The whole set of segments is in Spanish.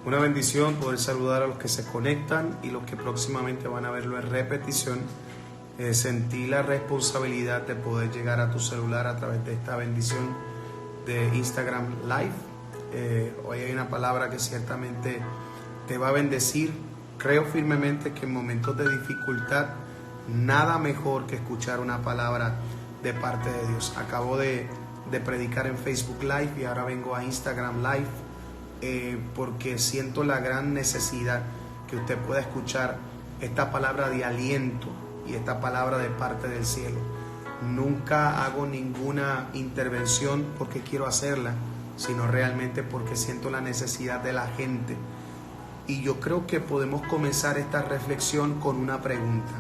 Una bendición poder saludar a los que se conectan y los que próximamente van a verlo en repetición. Sentí la responsabilidad de poder llegar a tu celular a través de esta bendición de Instagram Live. Hoy hay una palabra que ciertamente te va a bendecir. Creo firmemente que en momentos de dificultad nada mejor que escuchar una palabra de parte de Dios. Acabo de predicar en Facebook Live y ahora vengo a Instagram Live porque siento la gran necesidad que usted pueda escuchar esta palabra de aliento y esta palabra de parte del cielo. Nunca hago ninguna intervención porque quiero hacerla, sino realmente porque siento la necesidad de la gente. Y yo creo que podemos comenzar esta reflexión con una pregunta.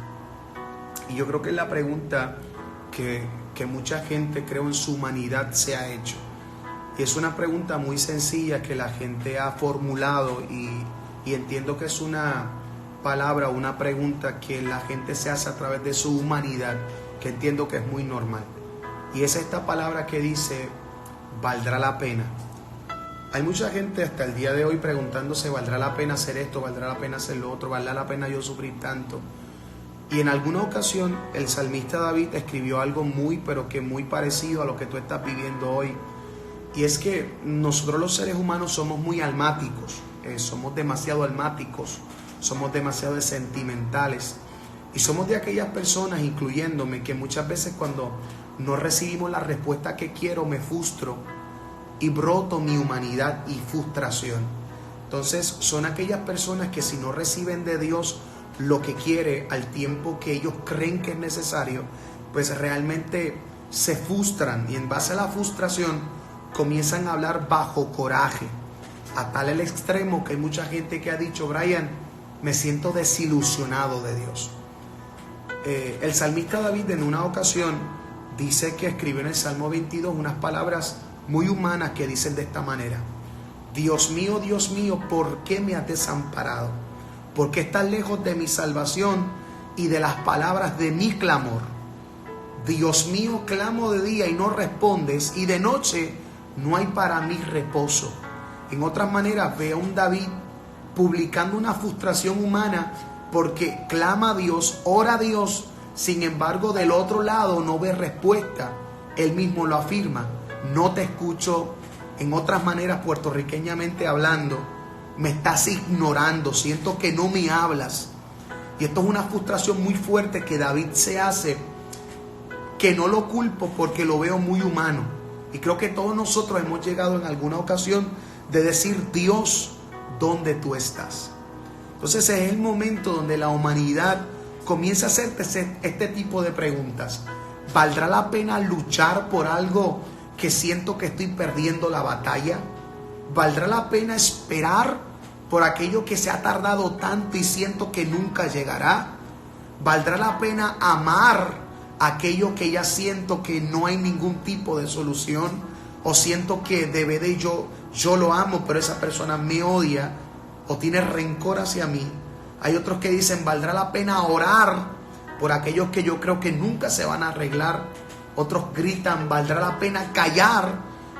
Y yo creo que es la pregunta que mucha gente, creo, en su humanidad se ha hecho. Y es una pregunta muy sencilla que la gente ha formulado y entiendo que es una palabra, una pregunta que la gente se hace a través de su humanidad, que entiendo que es muy normal. Y es esta palabra que dice, ¿valdrá la pena? Hay mucha gente hasta el día de hoy preguntándose, ¿valdrá la pena hacer esto? ¿Valdrá la pena hacer lo otro? ¿Valdrá la pena yo sufrir tanto? Y en alguna ocasión el salmista David escribió algo muy parecido a lo que tú estás viviendo hoy. Y es que nosotros los seres humanos somos muy almáticos, somos demasiado almáticos, somos demasiado sentimentales. Y somos de aquellas personas, incluyéndome, que muchas veces cuando no recibimos la respuesta que quiero, me frustro y broto mi humanidad y frustración. Entonces son aquellas personas que si no reciben de Dios lo que quiere al tiempo que ellos creen que es necesario, pues realmente se frustran y en base a la frustración comienzan a hablar bajo coraje, a tal el extremo que hay mucha gente que ha dicho, Brian, me siento desilusionado de Dios. El salmista David en una ocasión dice que escribió en el Salmo 22 unas palabras muy humanas que dicen de esta manera: Dios mío, ¿por qué me has desamparado? ¿Por qué estás lejos de mi salvación y de las palabras de mi clamor? Dios mío, clamo de día y no respondes, y de noche no hay para mí reposo. En otras maneras, ve a un David publicando una frustración humana porque clama a Dios, ora a Dios, sin embargo del otro lado no ve respuesta. Él mismo lo afirma, no te escucho. En otras maneras, puertorriqueñamente hablando, me estás ignorando, siento que no me hablas. Y esto es una frustración muy fuerte que David se hace, que no lo culpo porque lo veo muy humano. Y creo que todos nosotros hemos llegado en alguna ocasión de decir, Dios, ¿dónde tú estás? Entonces es el momento donde la humanidad comienza a hacerte este tipo de preguntas. ¿Valdrá la pena luchar por algo que siento que estoy perdiendo la batalla? ¿Valdrá la pena esperar por aquello que se ha tardado tanto y siento que nunca llegará? ¿Valdrá la pena amar aquello que ya siento que no hay ningún tipo de solución? O siento que yo lo amo, pero esa persona me odia o tiene rencor hacia mí. Hay otros que dicen, ¿valdrá la pena orar por aquellos que yo creo que nunca se van a arreglar? Otros gritan, ¿valdrá la pena callar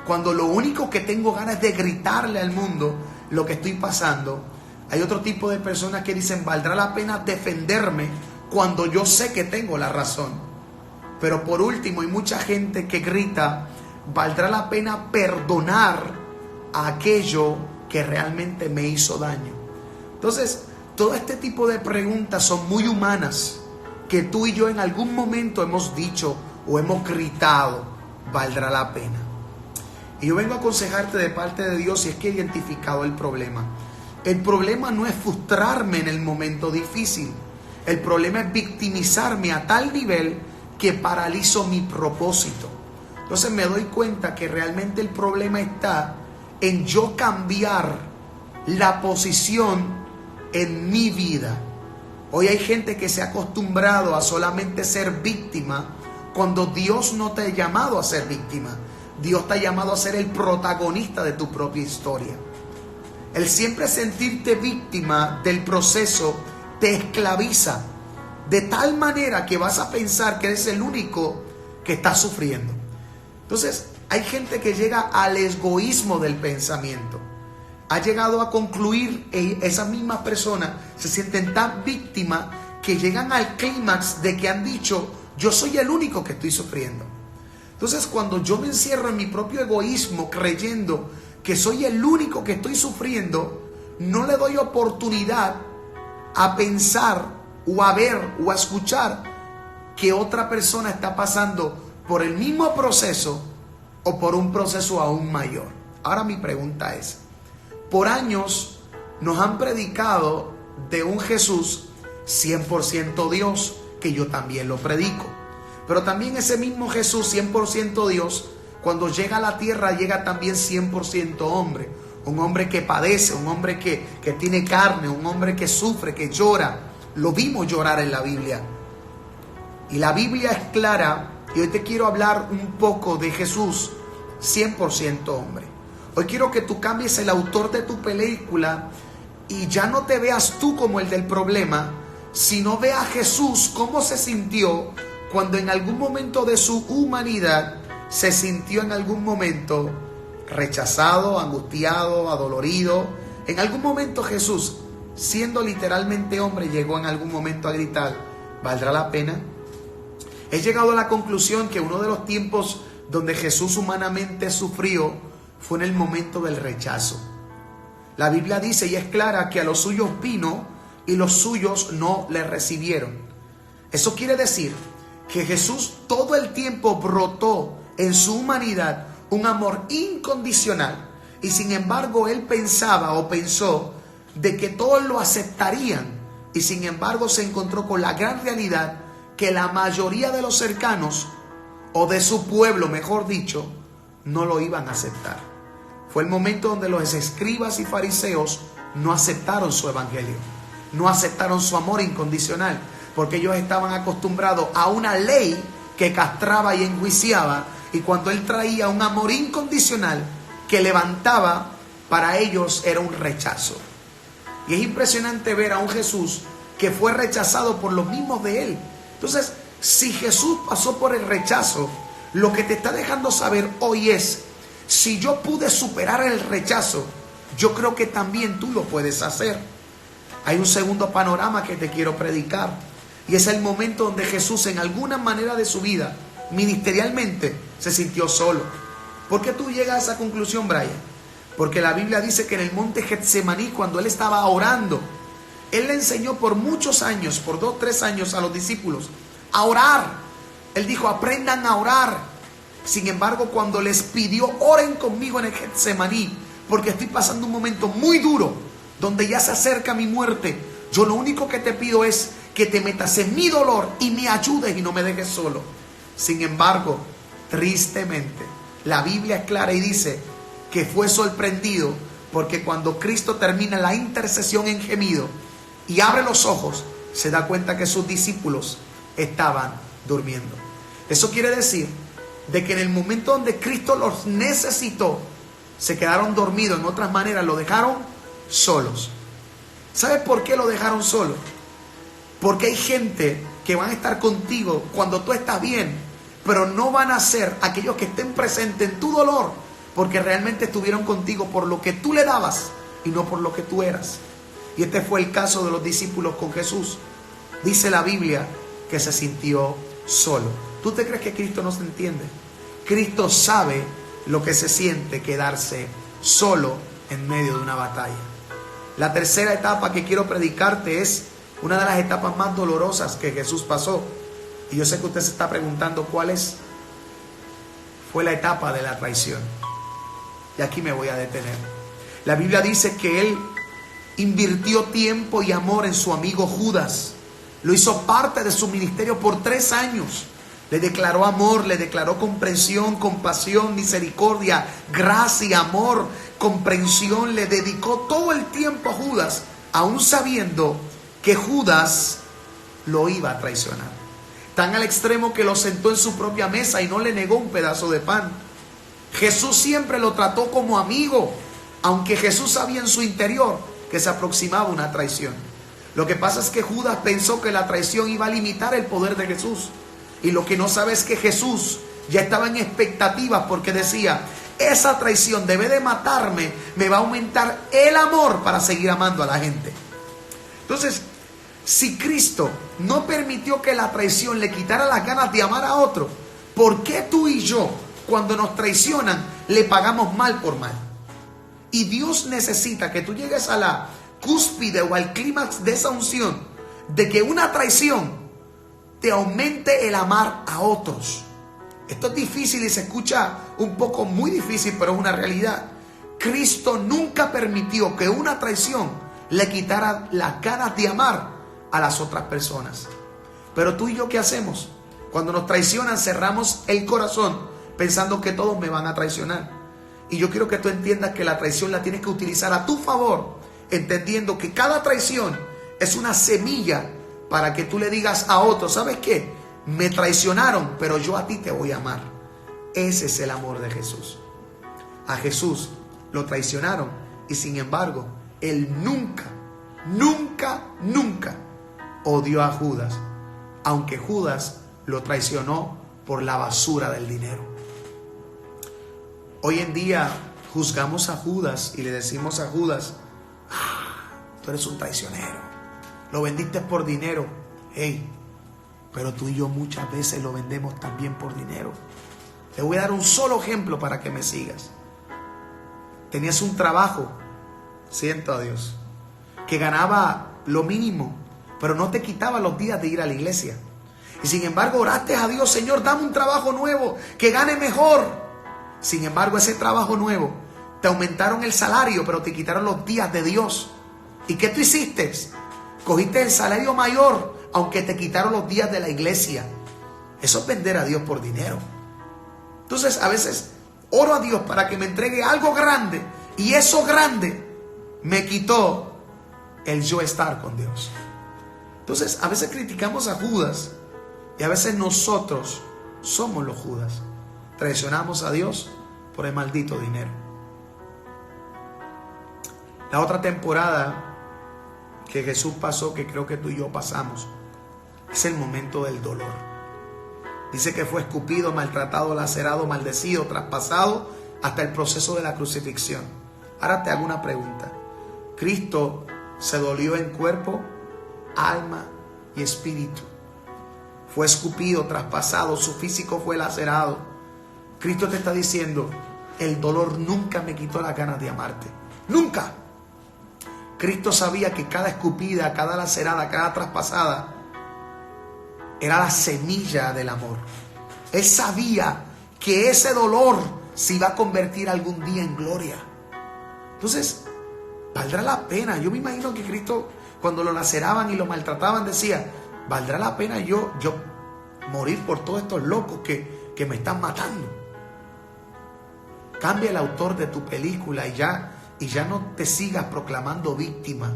cuando lo único que tengo ganas es de gritarle al mundo lo que estoy pasando? Hay otro tipo de personas que dicen, ¿valdrá la pena defenderme cuando yo sé que tengo la razón? Pero por último, hay mucha gente que grita, ¿valdrá la pena perdonar a aquello que realmente me hizo daño? Entonces, todo este tipo de preguntas son muy humanas, que tú y yo en algún momento hemos dicho o hemos gritado, ¿valdrá la pena? Y yo vengo a aconsejarte de parte de Dios si es que he identificado el problema. El problema no es frustrarme en el momento difícil. El problema es victimizarme a tal nivel que paralizo mi propósito. Entonces me doy cuenta que realmente el problema está en yo cambiar la posición en mi vida. Hoy hay gente que se ha acostumbrado a solamente ser víctima cuando Dios no te ha llamado a ser víctima. Dios te ha llamado a ser el protagonista de tu propia historia. El siempre sentirte víctima del proceso te esclaviza de tal manera que vas a pensar que eres el único que está sufriendo. Entonces, hay gente que llega al egoísmo del pensamiento. ha llegado a concluir, esas mismas personas se sienten tan víctimas que llegan al clímax de que han dicho: yo soy el único que estoy sufriendo. Entonces, cuando yo me encierro en mi propio egoísmo creyendo que soy el único que estoy sufriendo, no le doy oportunidad a pensar o a ver o a escuchar que otra persona está pasando por el mismo proceso o por un proceso aún mayor. Ahora mi pregunta es: por años nos han predicado de un Jesús 100% Dios, que yo también lo predico. Pero también ese mismo Jesús 100% Dios, cuando llega a la tierra, llega también 100% hombre. Un hombre que padece, un hombre que tiene carne, un hombre que sufre, que llora. Lo vimos llorar en la Biblia. Y la Biblia es clara. Y hoy te quiero hablar un poco de Jesús 100% hombre. Hoy quiero que tú cambies el autor de tu película y ya no te veas tú como el del problema, sino ve a Jesús cómo se sintió cuando en algún momento de su humanidad se sintió en algún momento rechazado, angustiado, adolorido. En algún momento Jesús, siendo literalmente hombre, llegó en algún momento a gritar: ¿valdrá la pena? He llegado a la conclusión que uno de los tiempos donde Jesús humanamente sufrió fue en el momento del rechazo. La Biblia dice, y es clara, que a los suyos vino y los suyos no le recibieron. Eso quiere decir que Jesús todo el tiempo brotó en su humanidad un amor incondicional, y sin embargo él pensó de que todos lo aceptarían, y sin embargo se encontró con la gran realidad que la mayoría de los cercanos, o de su pueblo mejor dicho, no lo iban a aceptar. Fue el momento donde los escribas y fariseos no aceptaron su evangelio, no aceptaron su amor incondicional, porque ellos estaban acostumbrados a una ley que castraba y enjuiciaba, y cuando él traía un amor incondicional que levantaba, para ellos era un rechazo. Y es impresionante ver a un Jesús que fue rechazado por los mismos de él. Entonces, si Jesús pasó por el rechazo, lo que te está dejando saber hoy es: si yo pude superar el rechazo, yo creo que también tú lo puedes hacer. Hay un segundo panorama que te quiero predicar, y es el momento donde Jesús, en alguna manera de su vida, ministerialmente, se sintió solo. ¿Por qué tú llegas a esa conclusión, Brian? Porque la Biblia dice que en el monte Getsemaní, cuando él estaba orando, él le enseñó por muchos años, por 2, 3 años, a los discípulos a orar. Él dijo: aprendan a orar. Sin embargo, cuando les pidió: oren conmigo en el Getsemaní, porque estoy pasando un momento muy duro, donde ya se acerca mi muerte, yo lo único que te pido es que te metas en mi dolor y me ayudes y no me dejes solo. Sin embargo, tristemente, la Biblia es clara y dice que fue sorprendido, porque cuando Cristo termina la intercesión en gemido y abre los ojos, se da cuenta que sus discípulos estaban durmiendo. Eso quiere decir de que en el momento donde Cristo los necesitó, se quedaron dormidos. En otras maneras, lo dejaron solos. ¿Sabes por qué lo dejaron solos? Porque hay gente que van a estar contigo cuando tú estás bien, pero no van a ser aquellos que estén presentes en tu dolor, porque realmente estuvieron contigo por lo que tú le dabas y no por lo que tú eras. Y este fue el caso de los discípulos con Jesús. Dice la Biblia que se sintió solo. ¿Tú te crees que Cristo no se entiende? Cristo sabe lo que se siente quedarse solo en medio de una batalla. La tercera etapa que quiero predicarte es una de las etapas más dolorosas que Jesús pasó. Y yo sé que usted se está preguntando cuál es. Fue la etapa de la traición. Y aquí me voy a detener. La Biblia dice que él invirtió tiempo y amor en su amigo Judas. Lo hizo parte de su ministerio por 3 años. Le declaró amor, le declaró comprensión, compasión, misericordia, gracia, amor, comprensión. Le dedicó todo el tiempo a Judas, aún sabiendo que Judas lo iba a traicionar. Tan al extremo que lo sentó en su propia mesa y no le negó un pedazo de pan. Jesús siempre lo trató como amigo, aunque Jesús sabía en su interior que se aproximaba una traición. Lo que pasa es que Judas pensó que la traición iba a limitar el poder de Jesús. Y lo que no sabe es que Jesús ya estaba en expectativas, porque decía: esa traición debe de matarme, me va a aumentar el amor para seguir amando a la gente. Entonces, si Cristo no permitió que la traición le quitara las ganas de amar a otro, ¿por qué tú y yo, cuando nos traicionan, le pagamos mal por mal? Y Dios necesita que tú llegues a la cúspide o al clímax de esa unción, de que una traición te aumente el amar a otros. Esto es difícil y se escucha un poco muy difícil, pero es una realidad. Cristo nunca permitió que una traición le quitara las ganas de amar a las otras personas. Pero tú y yo, ¿qué hacemos? Cuando nos traicionan, cerramos el corazón pensando que todos me van a traicionar. Y yo quiero que tú entiendas que la traición la tienes que utilizar a tu favor, entendiendo que cada traición es una semilla para que tú le digas a otro: ¿sabes qué? Me traicionaron, pero yo a ti te voy a amar. Ese es el amor de Jesús. A Jesús lo traicionaron y sin embargo, Él nunca odió a Judas, aunque Judas lo traicionó por la basura del dinero. Hoy en día juzgamos a Judas y le decimos a Judas: tú eres un traicionero, lo vendiste por dinero. Hey, pero tú y yo muchas veces lo vendemos también por dinero. Te voy a dar un solo ejemplo para que me sigas. Tenías un trabajo, siento a Dios, que ganaba lo mínimo, pero no te quitaba los días de ir a la iglesia. Y sin embargo oraste a Dios: Señor, dame un trabajo nuevo que gane mejor. Sin embargo, ese trabajo nuevo te aumentaron el salario, pero te quitaron los días de Dios. ¿Y qué tú hiciste? Cogiste el salario mayor, aunque te quitaron los días de la iglesia. Eso es vender a Dios por dinero. Entonces, a veces oro a Dios para que me entregue algo grande, y eso grande me quitó el yo estar con Dios. Entonces, a veces criticamos a Judas y a veces nosotros somos los Judas. Traicionamos a Dios por el maldito dinero. La otra temporada que Jesús pasó, que creo que tú y yo pasamos, es el momento del dolor. Dice que fue escupido, maltratado, lacerado, maldecido, traspasado, hasta el proceso de la crucifixión. Ahora te hago una pregunta. Cristo se dolió en cuerpo, alma y espíritu. Fue escupido, traspasado, su físico fue lacerado. Cristo te está diciendo: el dolor nunca me quitó las ganas de amarte. Nunca. Cristo sabía que cada escupida, cada lacerada, cada traspasada era la semilla del amor. Él sabía que ese dolor se iba a convertir algún día en gloria. Entonces, valdrá la pena. Yo me imagino que Cristo, cuando lo laceraban y lo maltrataban, decía: valdrá la pena yo morir por todos estos locos que me están matando. Cambia el autor de tu película y ya no te sigas proclamando víctima,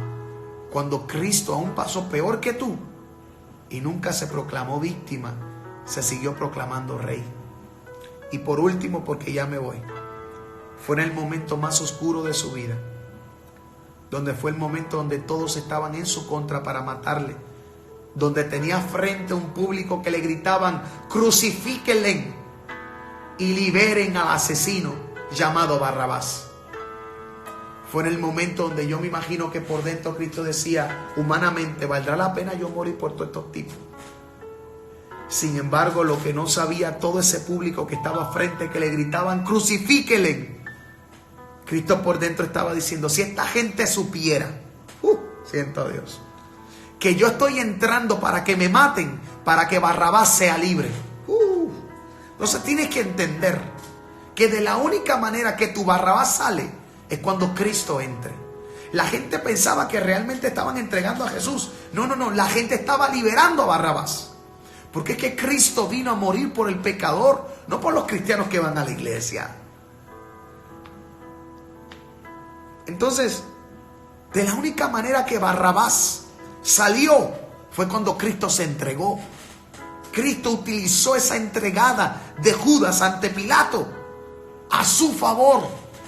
cuando Cristo aún pasó peor que tú y nunca se proclamó víctima, se siguió proclamando rey. Y por último, porque ya me voy, fue en el momento más oscuro de su vida, donde fue el momento donde todos estaban en su contra para matarle, donde tenía frente a un público que le gritaban: crucifíquenle y liberen al asesino llamado Barrabás. Fue en el momento donde yo me imagino que por dentro Cristo decía: humanamente, ¿valdrá la pena yo morir por todos estos tipos? Sin embargo, lo que no sabía todo ese público que estaba frente, que le gritaban: crucifíquenle, Cristo por dentro estaba diciendo: si esta gente supiera, siento a Dios, que yo estoy entrando para que me maten, para que Barrabás sea libre. Entonces tienes que entender que de la única manera que tu Barrabás sale es cuando Cristo entre. La gente pensaba que realmente estaban entregando a Jesús. No, la gente estaba liberando a Barrabás. Porque es que Cristo vino a morir por el pecador, no por los cristianos que van a la iglesia. Entonces, de la única manera que Barrabás salió fue cuando Cristo se entregó. Cristo utilizó esa entregada de Judas ante Pilato a su favor,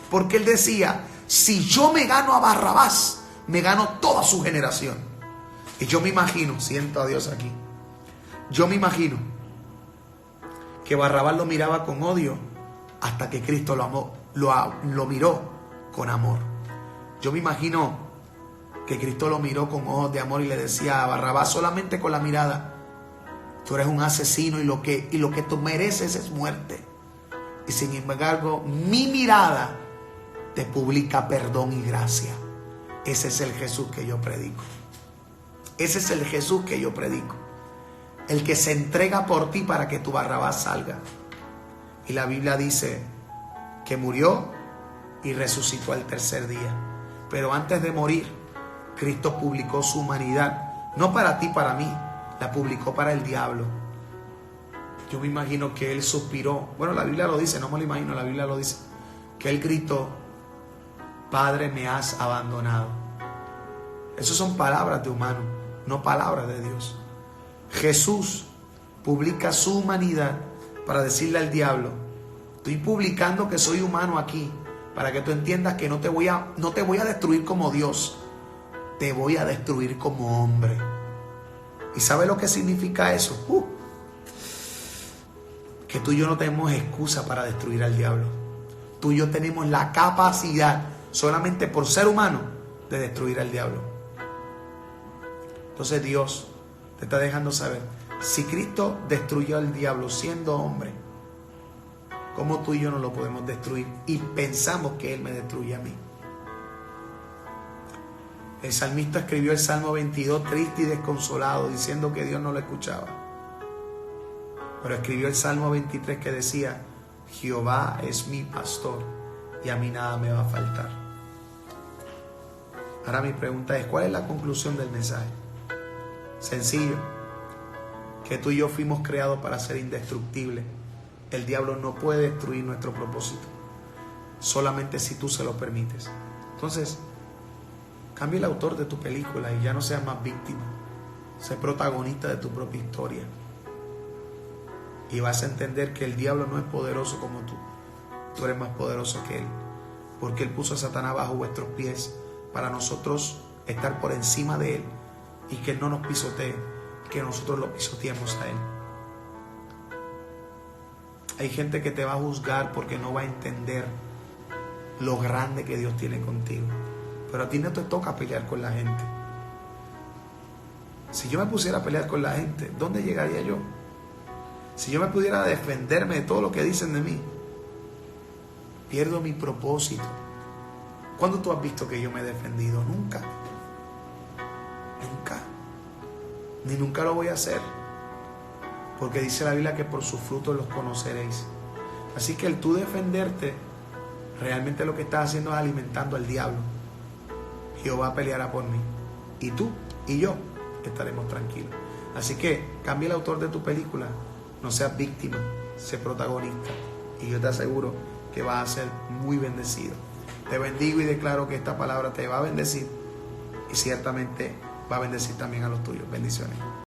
porque él decía: si yo me gano a Barrabás, me gano toda su generación. Y yo me imagino, siento a Dios aquí, yo me imagino que Barrabás lo miraba con odio hasta que Cristo lo amó lo miró con amor. Yo me imagino que Cristo lo miró con ojos de amor y le decía a Barrabás, solamente con la mirada: tú eres un asesino y lo que tú mereces es muerte. Y sin embargo, mi mirada te publica perdón y gracia. Ese es el Jesús que yo predico. Ese es el Jesús que yo predico. El que se entrega por ti para que tu Barrabás salga. Y la Biblia dice que murió y resucitó al tercer día. Pero antes de morir, Cristo publicó su humanidad. No para ti, para mí. La publicó para el diablo. Yo me imagino que él suspiró. Bueno, la Biblia lo dice, no me lo imagino, la Biblia lo dice. Que él gritó: Padre, me has abandonado. Esas son palabras de humano, no palabras de Dios. Jesús publica su humanidad para decirle al diablo: estoy publicando que soy humano aquí, para que tú entiendas que no te voy a destruir como Dios, te voy a destruir como hombre. ¿Y sabe lo que significa eso? Que tú y yo no tenemos excusa para destruir al diablo. Tú y yo tenemos la capacidad, solamente por ser humano, de destruir al diablo. Entonces Dios te está dejando saber, si Cristo destruyó al diablo siendo hombre, ¿cómo tú y yo no lo podemos destruir? Y pensamos que Él me destruye a mí. El salmista escribió el Salmo 22 triste y desconsolado, diciendo que Dios no lo escuchaba. Pero escribió el Salmo 23 que decía: Jehová es mi pastor y a mí nada me va a faltar. Ahora mi pregunta es, ¿cuál es la conclusión del mensaje? Sencillo, que tú y yo fuimos creados para ser indestructibles. El diablo no puede destruir nuestro propósito, solamente si tú se lo permites. Entonces, cambia el autor de tu película y ya no seas más víctima. Sé protagonista de tu propia historia. Y vas a entender que el diablo no es poderoso como tú. Tú eres más poderoso que él. Porque él puso a Satanás bajo vuestros pies para nosotros estar por encima de él. Y que él no nos pisotee, que nosotros lo pisoteemos a él. Hay gente que te va a juzgar porque no va a entender lo grande que Dios tiene contigo. Pero a ti no te toca pelear con la gente. Si yo me pusiera a pelear con la gente, ¿dónde llegaría yo? Si yo me pudiera defenderme de todo lo que dicen de mí, pierdo mi propósito. ¿Cuándo tú has visto que yo me he defendido? Nunca. Nunca. Ni nunca lo voy a hacer. Porque dice la Biblia que por sus frutos los conoceréis. Así que el tú defenderte, realmente lo que estás haciendo es alimentando al diablo. Jehová peleará por mí. Y tú y yo estaremos tranquilos. Así que cambia el autor de tu película. No seas víctima, sé protagonista. Y yo te aseguro que vas a ser muy bendecido. Te bendigo y declaro que esta palabra te va a bendecir. Y ciertamente va a bendecir también a los tuyos. Bendiciones.